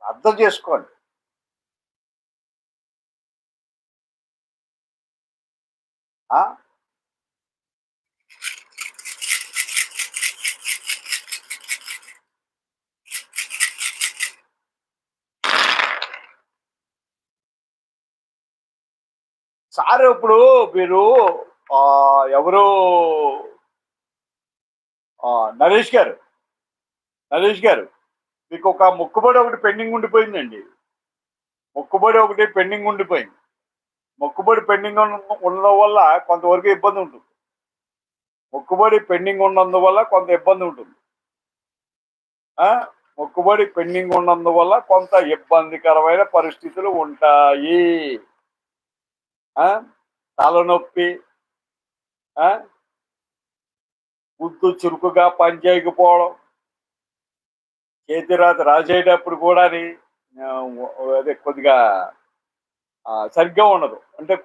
అర్థం చేసుకోండి. ఆ! సార్ ఇప్పుడు మీరు ఎవరు నరేష్ గారు, నరేష్ గారు మీకొక మొక్కుబడి ఒకటి పెండింగ్ ఉండిపోయిందండి. మొక్కుబడి ఒకటి పెండింగ్ ఉండిపోయింది. మొక్కుబడి పెండింగ్ ఉండడం వల్ల కొంతవరకు ఇబ్బంది ఉంటుంది. మొక్కుబడి పెండింగ్ ఉన్నందువల్ల కొంత ఇబ్బంది ఉంటుంది. ఆ! మొక్కుబడి పెండింగ్ ఉన్నందువల్ల కొంత ఇబ్బందికరమైన పరిస్థితులు ఉంటాయి. ఆ! తలనొప్పి, ఆ! గుర్తు చురుకుగా పనిచేయకపోవడం, చేతిరాత రాసేటప్పుడు కూడాని అదే కొద్దిగా సరిగ్గా ఉండదు. అంటే